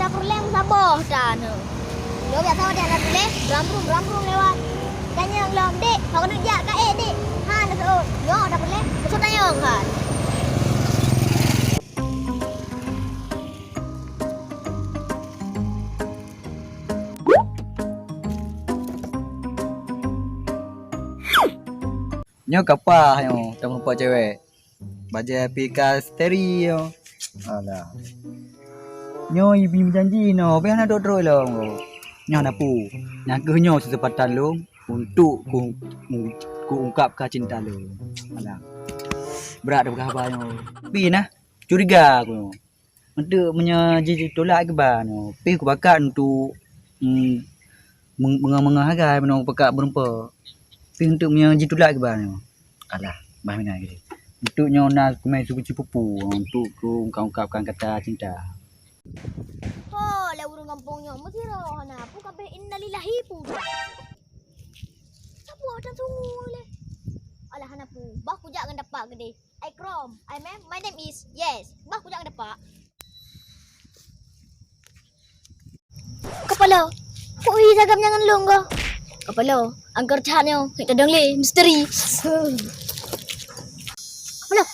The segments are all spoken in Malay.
dapur lem sabar dah ni. Yo biasa dia dapur lem, ram lewat. Tanya lom dik, kau kena jak kat dik. Ha dah tu. Yo dapur lem, besok tanya kan. Nyo kapah yo, temu pak cewek. Baca pika steri yo. Alah. Nyo ibi janji no, biar nak dodro lo. Nyo napu. Nak nyo sesempatan lo untuk ku ungkapkan cinta lo. Alah. Berat dah berkhabar nyo. Pi nah, curiga aku. Untuk menyaji tolak ke ban no. Pi aku bakat untuk mengah-mengah harga pekak berempa. Pi untuk menyaji tolak ke ban no. Alah, bah mengai gitu. Untuk nyona kumai suku pupu untuk ku ungkapkan kata cinta. Oh, le urang kampungnya mesti roh na. Pu kabeh innalillahi pu. Sapu ada tunggu le. Alah hana pu. Bah ku jak ngan dapat gede. I Krom. My name is Yes. Bah ku jak ngan dapat. Kepala. Kok hi sagam jangan long go. Kepala. Angkar chanyo. Kita dang le misteri. Kepala.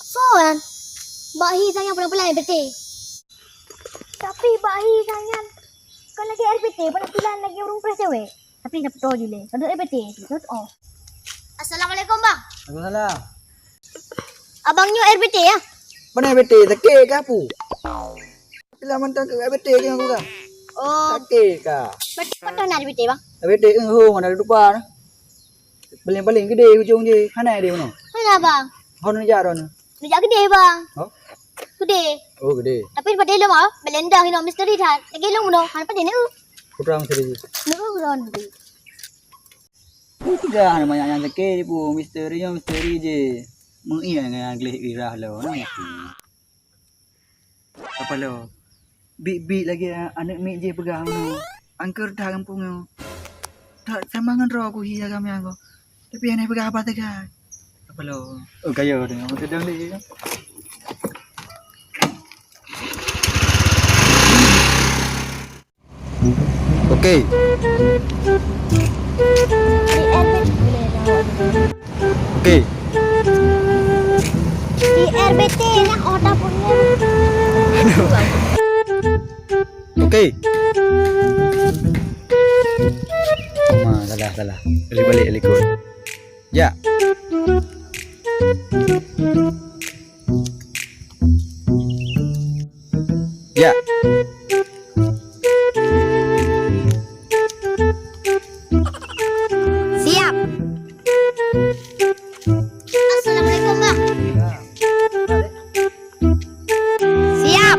Soan. Bahi sayang pelan-pelan betul. Tapi bahi sayang. Kan lagi RPT, penampilan lagi orang press cewek. Tapi dapat tahu je le. Kalau RPT, not off. Assalamualaikum bang. Waalaikumsalam. Abangnya RPT ya? Mana bete sakit ke apa? Bila mentang ke bete ke aku kan? Oh, Sakit ke? betul nak RPT bang? Bete ke ho mana depan. Baling-baling gede hujung je. Hanai dia mana? Mana bang? Hon nak jaron. Sejak gede bang. Oh? Gede. Oh gede. Tapi pada lo mah, belenda hino misteri dah. Lagi lo muno, han pada ni. Kurang seri. Nuru ron di. Sudah banyak yang sakit pun misteri je. Mengia dengan English irah lo. Apa lo? Big lagi anak mik je pegang no. Angker dah kampung yo. Tak sambangan ro aku hi agam yang ko. Tapi anai pegang apa tegas. Apa lo? Oh kaya dengan sedang dia. Okey. Okey. Di RBT nak order punya. Okey. Salah. Balik ikut. Ya. Ya. Siap. Assalamualaikum bang. Siap.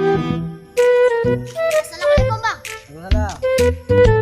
Assalamualaikum bang. Waalaikumsalam.